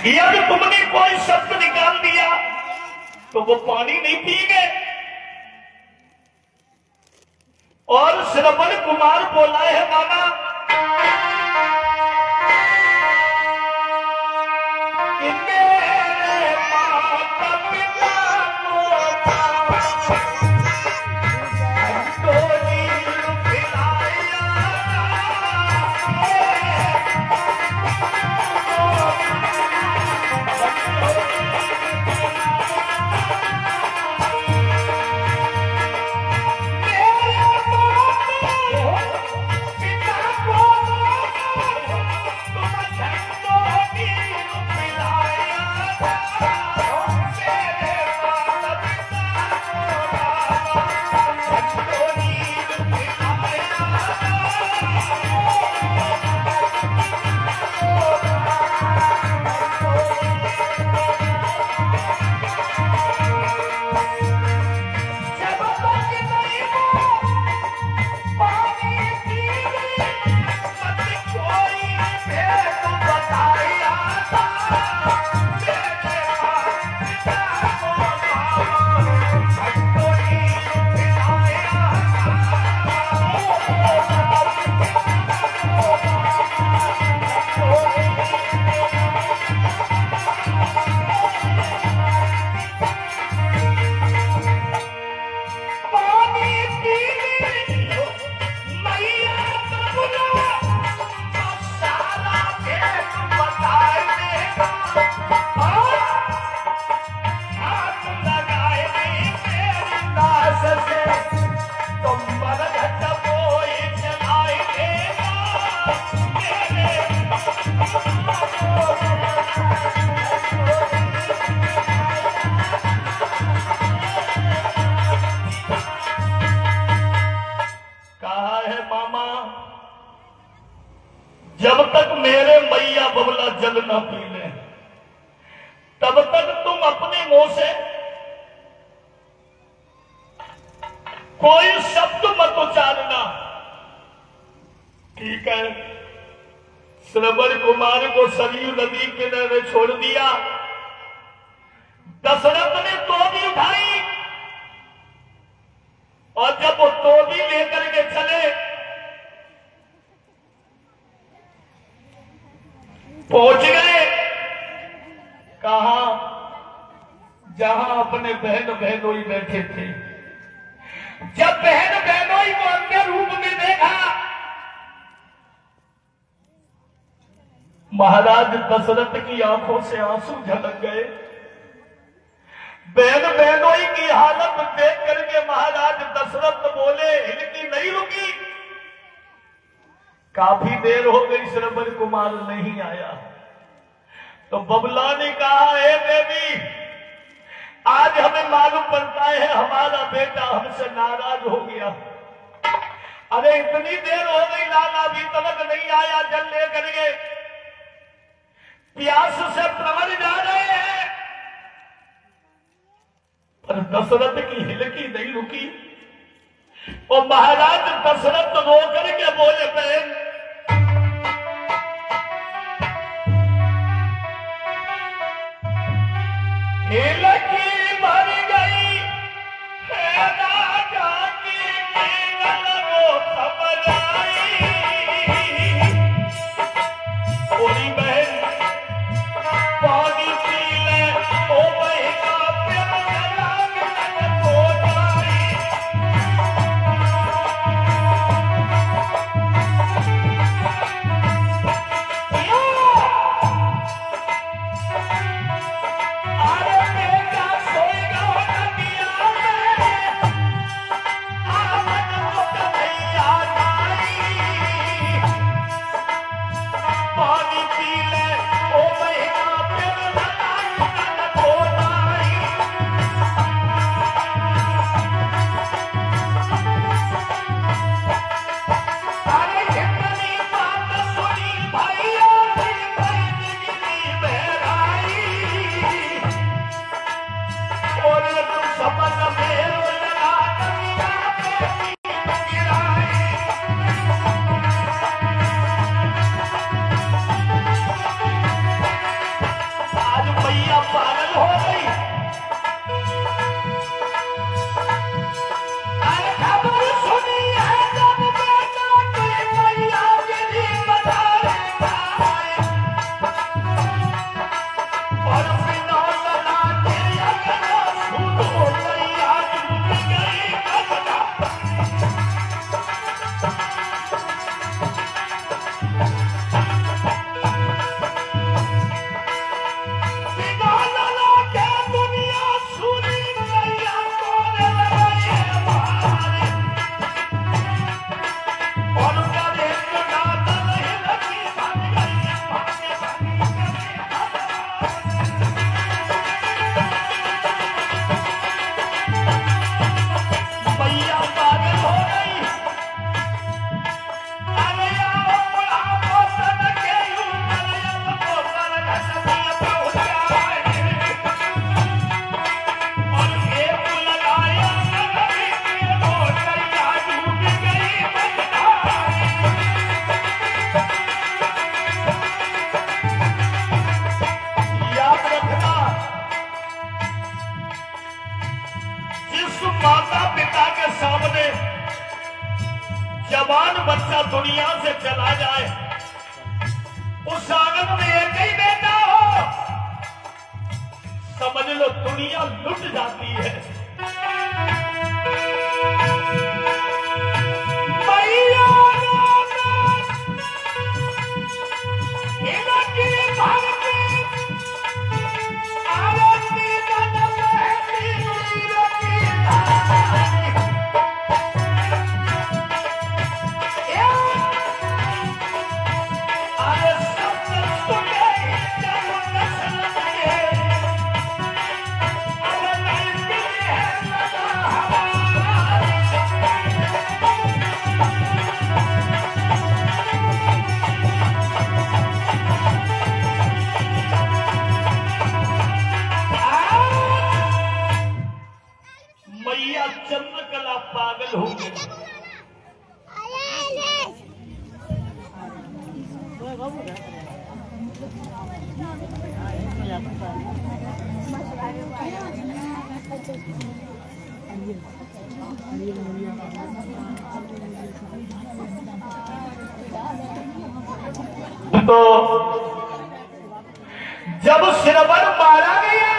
यदि तुमने कोई शब्द निकाल दिया तो वो पानी नहीं पिएंगे। और श्रवण कुमार बोला है मामा कि मेरे माता पिता को नील पिलाया, कहा है मामा जब तक मेरे मैया बबला जल न पी ले तब तक तुम अपने मुंह से कोई शब्द मत उच्चारना। ठीक है। श्रवण कुमार को सरयू नदी किनारे छोड़ दिया। दशरथ ने तोबी उठाई और जब वो तोबी लेकर के चले पहुंच गए कहा जहां अपने बहन बहनोई बैठे थे। जब बहन बहनोई को अन्य रूप में देखा महाराज दशरथ की आंखों से आंसू झलक गए। बहन बहनोई की हालत देख करके महाराज दशरथ बोले हिलकी नहीं रुकी। काफी देर हो गई श्रवण कुमार नहीं आया तो बबला ने कहा हे देवी आज हमें मालूम पड़ता है हमारा बेटा हमसे नाराज हो गया। अरे इतनी देर हो गई लाला अभी तक नहीं आया। जल लेकर के प्यास से प्रवर जा रहे हैं पर दशरथ की हिलकी नहीं रुकी। और महाराज दशरथ रो करके बोले बहन हिलकी मर गई है राजा की नील वो समझ आई। पूरी बहन पानी पी ले ओ बहना प्यार लाग हो जाई। अरे जवान बच्चा दुनिया से चला जाए, उस आंगन में एक ही बेटा हो, समझ लो दुनिया लुट जाती है। मैया चंद्रकला पागल हो गई। तो जब श्रवण मारा गया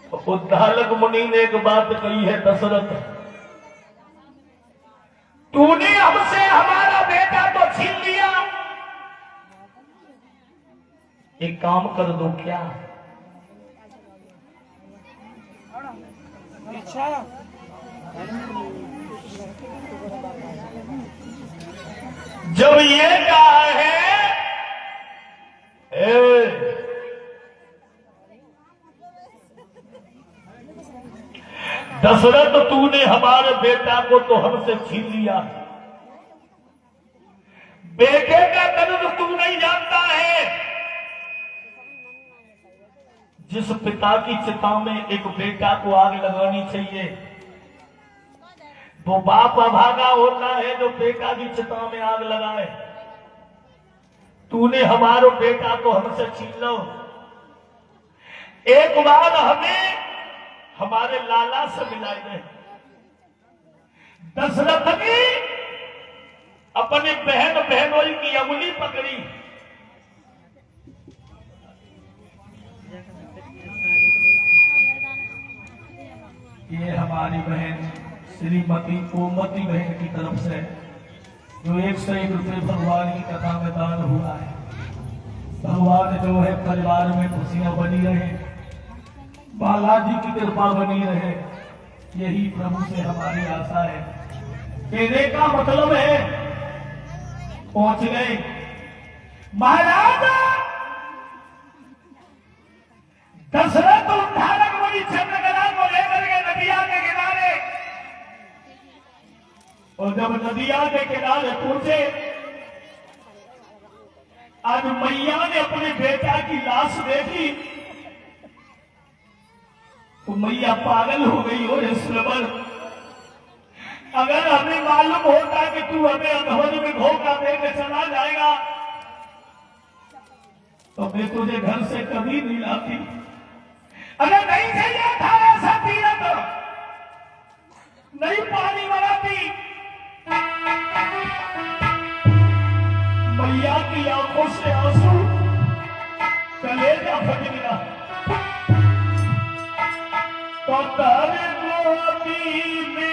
तो उद्धालक मुनि ने एक बात कही है, दशरथ तूने हमसे हमारा बेटा तो छीन लिया, एक काम कर दो क्या? जब ये कहा है दशरथ तूने हमारे बेटा को तो हमसे छीन लिया, बेटे का दर्द तू नहीं जानता है। जिस पिता की चिता में एक बेटा को आग लगानी चाहिए, वो बाप अभागा होता है जो बेटा की चिता में आग लगाए। तूने हमारे बेटा को हमसे छीन लो, एक बार हमें हमारे लाला से मिलाए गए। दशरथ ने अपने बहन बहनोई की अंगुली पकड़ी, ये हमारी बहन श्रीमती कोमती बहन की तरफ से जो 101 रुपये भगवान की कथा में दान हुआ है। भगवान जो है परिवार में खुशियां बनी रहे, बालाजी की कृपा बनी रहे, यही प्रभु से हमारी आशा है। कहने का मतलब है पहुंच गए महाराज। दशरथ उद्धालक मुनि चंद्रकला को लेकर के नदिया के किनारे, और जब नदिया के किनारे पहुंचे, आज मैया ने अपने बेटा की लाश देखी तो मैया पागल हो गई। और श्रवण, अगर हमें मालूम होता कि तू हमें अधोरी में धोखा देकर चला जाएगा तो मैं तुझे घर से कभी नहीं लाती। अगर नहीं चाहिए था ऐसा तीरथ, नहीं पानी बनाती। मैया की आंखों से आंसू, कलेजा फट गया। तो तारे मोती में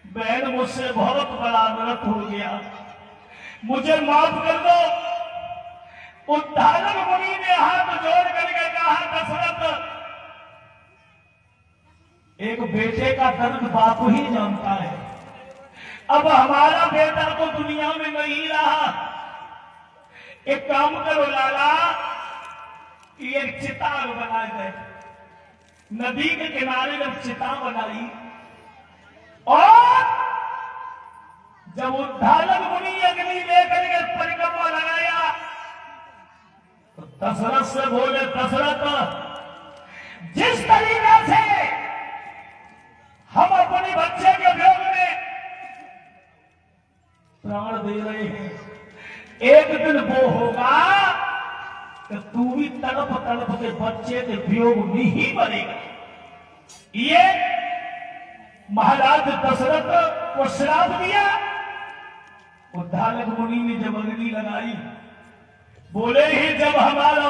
बहन मुझसे बहुत बड़ा अनर्थ हो गया, मुझे माफ कर दो। उद्धालक मुनि ने हाथ जोड़ करके कहा, दशरथ, एक बेटे का दर्द बाप ही जानता है। अब हमारा बेटा तो दुनिया में नहीं रहा, एक काम करो लाला, कि एक चिता बनाए गए, नदी के किनारे जब चिता बनाई और जब उद्धालक मुनि अग्नि लेकर के परिक्रमा लगाया तो दशरथ से बोले, दशरथ, जिस तरीके से हम अपने बच्चे के वियोग में प्राण दे रहे हैं, एक दिन वो होगा कि तू भी तड़प तड़प के बच्चे के वियोग में ही मरेगा। ये महाराज दशरथ को श्राप दिया। उद्धालक मुनि ने जब अग्नि लगाई, बोले ही जब हमारा